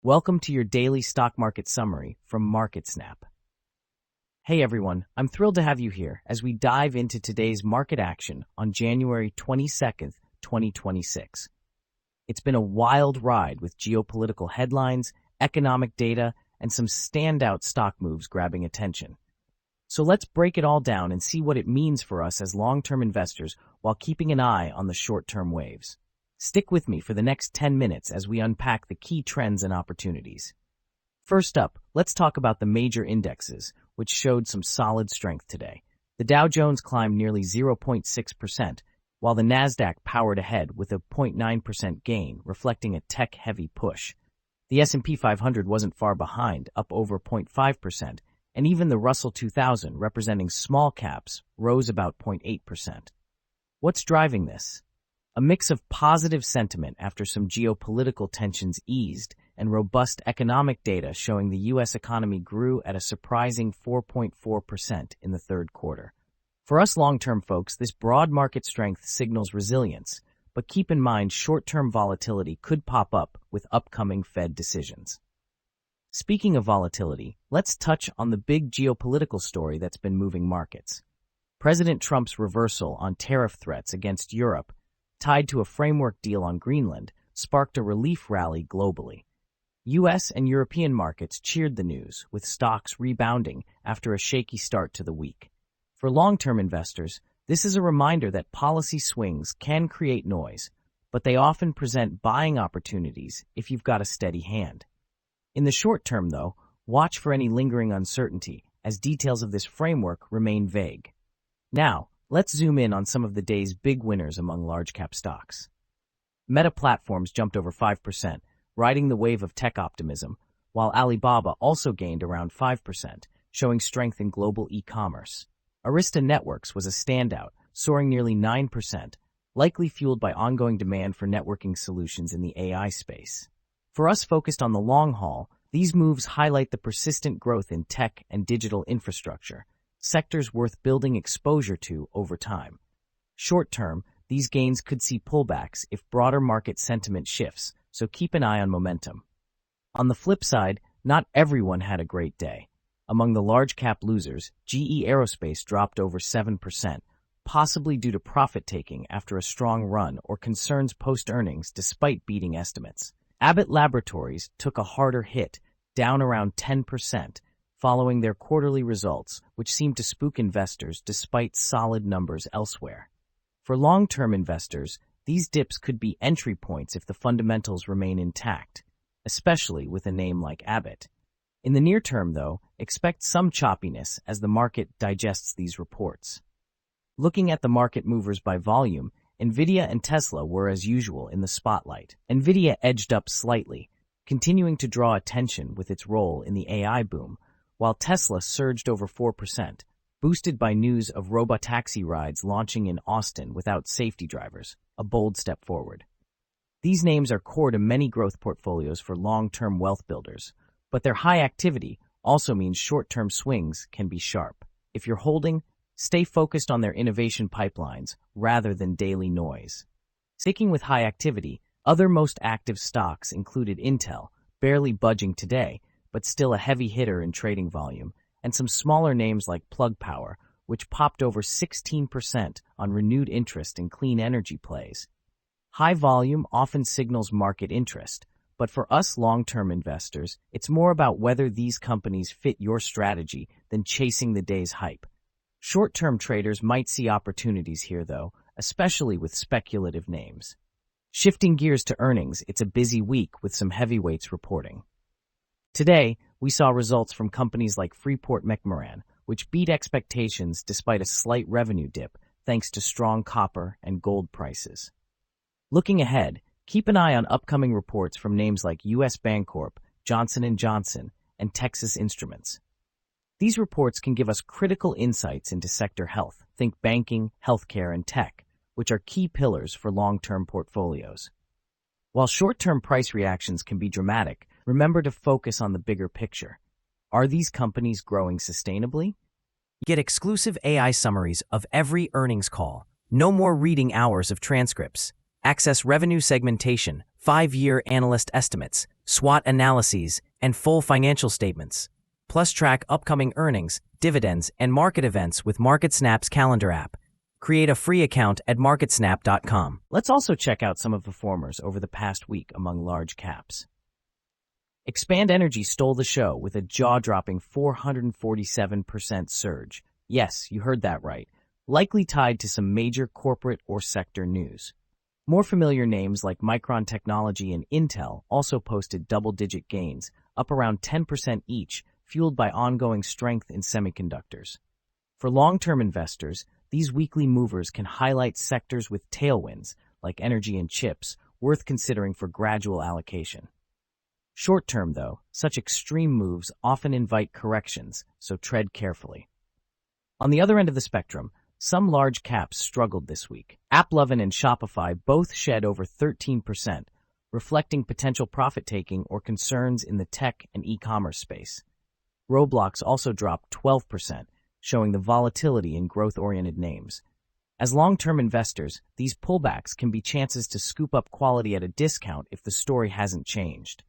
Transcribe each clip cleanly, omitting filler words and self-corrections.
Welcome to your daily stock market summary from MarketSnap. Hey everyone, I'm thrilled to have you here as we dive into today's market action on January 22nd, 2026. It's been a wild ride with geopolitical headlines, economic data, and some standout stock moves grabbing attention. So let's break it all down and see what it means for us as long-term investors while keeping an eye on the short-term waves. Stick with me for the next 10 minutes as we unpack the key trends and opportunities. First up, let's talk about the major indexes, which showed some solid strength today. The Dow Jones climbed nearly 0.6%, while the Nasdaq powered ahead with a 0.9% gain, reflecting a tech-heavy push. The S&P 500 wasn't far behind, up over 0.5%, and even the Russell 2000, representing small caps, rose about 0.8%. What's driving this? A mix of positive sentiment after some geopolitical tensions eased and robust economic data showing the U.S. economy grew at a surprising 4.4% in the third quarter. For us long-term folks, this broad market strength signals resilience, but keep in mind short-term volatility could pop up with upcoming Fed decisions. Speaking of volatility, let's touch on the big geopolitical story that's been moving markets. President Trump's reversal on tariff threats against Europe tied to a framework deal on Greenland, sparked a relief rally globally. U.S. and European markets cheered the news, with stocks rebounding after a shaky start to the week. For long-term investors, this is a reminder that policy swings can create noise, but they often present buying opportunities if you've got a steady hand. In the short term, though, watch for any lingering uncertainty, as details of this framework remain vague. Now, let's zoom in on some of the day's big winners among large-cap stocks. Meta Platforms jumped over 5%, riding the wave of tech optimism, while Alibaba also gained around 5%, showing strength in global e-commerce. Arista Networks was a standout, soaring nearly 9%, likely fueled by ongoing demand for networking solutions in the AI space. For us focused on the long haul, these moves highlight the persistent growth in tech and digital infrastructure, sectors worth building exposure to over time. Short-term, these gains could see pullbacks if broader market sentiment shifts, so keep an eye on momentum. On the flip side, not everyone had a great day. Among the large-cap losers, GE Aerospace dropped over 7%, possibly due to profit-taking after a strong run or concerns post-earnings despite beating estimates. Abbott Laboratories took a harder hit, down around 10%, following their quarterly results, which seemed to spook investors despite solid numbers elsewhere. For long-term investors, these dips could be entry points if the fundamentals remain intact, especially with a name like Abbott. In the near term, though, expect some choppiness as the market digests these reports. Looking at the market movers by volume, Nvidia and Tesla were as usual in the spotlight. Nvidia edged up slightly, continuing to draw attention with its role in the AI boom, while Tesla surged over 4%, boosted by news of robotaxi rides launching in Austin without safety drivers, a bold step forward. These names are core to many growth portfolios for long-term wealth builders, but their high activity also means short-term swings can be sharp. If you're holding, stay focused on their innovation pipelines rather than daily noise. Sticking with high activity, other most active stocks included Intel, barely budging today, but still a heavy hitter in trading volume, and some smaller names like Plug Power, which popped over 16% on renewed interest in clean energy plays. High volume often signals market interest, but for us long-term investors, it's more about whether these companies fit your strategy than chasing the day's hype. Short-term traders might see opportunities here, though, especially with speculative names. Shifting gears to earnings, it's a busy week with some heavyweights reporting. Today, we saw results from companies like Freeport-McMoRan, which beat expectations despite a slight revenue dip thanks to strong copper and gold prices. Looking ahead, keep an eye on upcoming reports from names like U.S. Bancorp, Johnson & Johnson, and Texas Instruments. These reports can give us critical insights into sector health, think banking, healthcare, and tech, which are key pillars for long-term portfolios. While short-term price reactions can be dramatic, remember to focus on the bigger picture. Are these companies growing sustainably? Get exclusive AI summaries of every earnings call. No more reading hours of transcripts. Access revenue segmentation, 5-year analyst estimates, SWOT analyses, and full financial statements. Plus, track upcoming earnings, dividends, and market events with MarketSnap's calendar app. Create a free account at MarketSnap.com. Let's also check out some of the performers over the past week among large caps. Expand Energy stole the show with a jaw-dropping 447% surge. Yes, you heard that right, likely tied to some major corporate or sector news. More familiar names like Micron Technology and Intel also posted double-digit gains, up around 10% each, fueled by ongoing strength in semiconductors. For long-term investors, these weekly movers can highlight sectors with tailwinds, like energy and chips, worth considering for gradual allocation. Short-term, though, such extreme moves often invite corrections, so tread carefully. On the other end of the spectrum, some large caps struggled this week. AppLovin and Shopify both shed over 13%, reflecting potential profit-taking or concerns in the tech and e-commerce space. Roblox also dropped 12%, showing the volatility in growth-oriented names. As long-term investors, these pullbacks can be chances to scoop up quality at a discount if the story hasn't changed.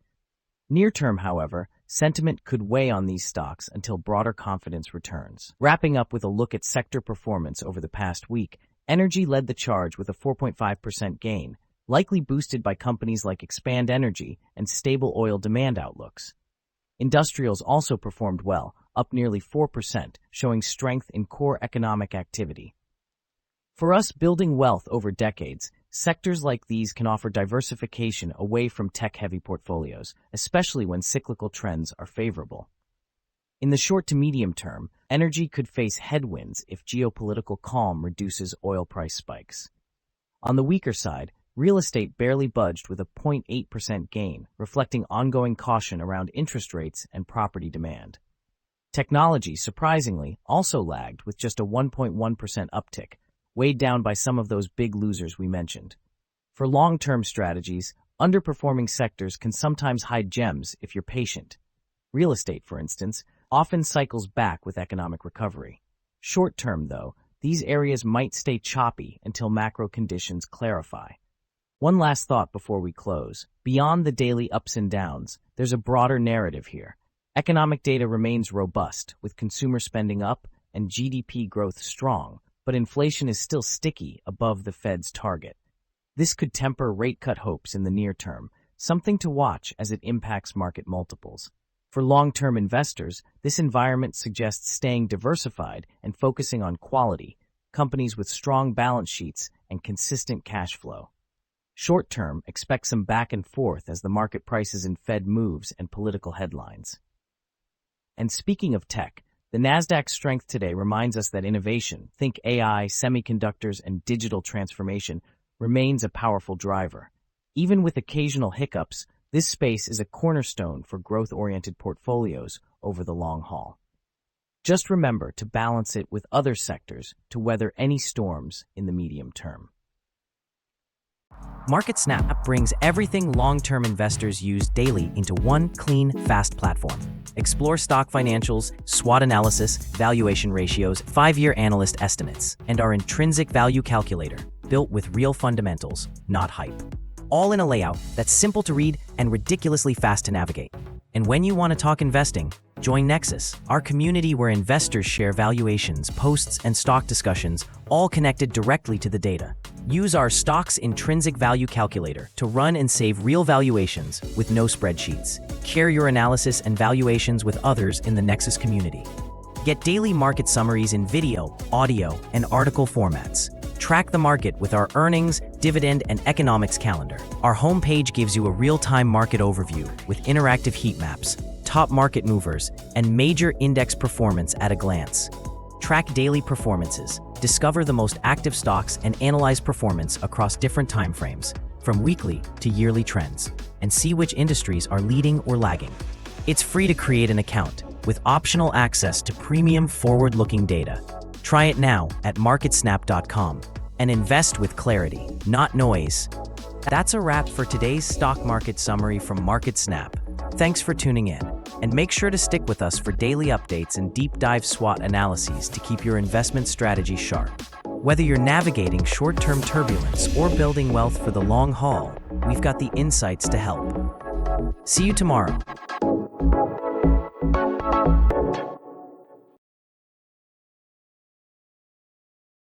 Near-term, however, sentiment could weigh on these stocks until broader confidence returns. Wrapping up with a look at sector performance over the past week, energy led the charge with a 4.5% gain, likely boosted by companies like Expand Energy and stable oil demand outlooks. Industrials also performed well, up nearly 4%, showing strength in core economic activity. For us building wealth over decades, sectors like these can offer diversification away from tech-heavy portfolios, especially when cyclical trends are favorable. In the short to medium term, energy could face headwinds if geopolitical calm reduces oil price spikes. On the weaker side, real estate barely budged with a 0.8% gain, reflecting ongoing caution around interest rates and property demand. Technology, surprisingly, also lagged with just a 1.1% uptick, weighed down by some of those big losers we mentioned. For long-term strategies, underperforming sectors can sometimes hide gems if you're patient. Real estate, for instance, often cycles back with economic recovery. Short-term, though, these areas might stay choppy until macro conditions clarify. One last thought before we close. Beyond the daily ups and downs, there's a broader narrative here. Economic data remains robust, with consumer spending up and GDP growth strong, but inflation is still sticky above the Fed's target. This could temper rate cut hopes in the near term, something to watch as it impacts market multiples. For long-term investors, this environment suggests staying diversified and focusing on quality, companies with strong balance sheets and consistent cash flow. Short-term, expect some back and forth as the market prices in Fed moves and political headlines. And speaking of tech, the Nasdaq's strength today reminds us that innovation, think AI, semiconductors, and digital transformation, remains a powerful driver. Even with occasional hiccups, this space is a cornerstone for growth-oriented portfolios over the long haul. Just remember to balance it with other sectors to weather any storms in the medium term. MarketSnap brings everything long-term investors use daily into one clean, fast platform. Explore stock financials, SWOT analysis, valuation ratios, 5-year analyst estimates, and our intrinsic value calculator, built with real fundamentals, not hype. All in a layout that's simple to read and ridiculously fast to navigate. And when you want to talk investing, join Nexus, our community where investors share valuations, posts, and stock discussions, all connected directly to the data. Use our stock's intrinsic value calculator to run and save real valuations with no spreadsheets. Share your analysis and valuations with others in the Nexus community. Get daily market summaries in video, audio, and article formats. Track the market with our earnings, dividend, and economics calendar. Our homepage gives you a real-time market overview with interactive heat maps, top market movers, and major index performance at a glance. Track daily performances, discover the most active stocks, and analyze performance across different timeframes, from weekly to yearly trends, and see which industries are leading or lagging. It's free to create an account, with optional access to premium forward-looking data. Try it now at MarketSnap.com and invest with clarity, not noise. That's a wrap for today's stock market summary from MarketSnap. Thanks for tuning in, and make sure to stick with us for daily updates and deep dive SWOT analyses to keep your investment strategy sharp. Whether you're navigating short-term turbulence or building wealth for the long haul, we've got the insights to help. See you tomorrow.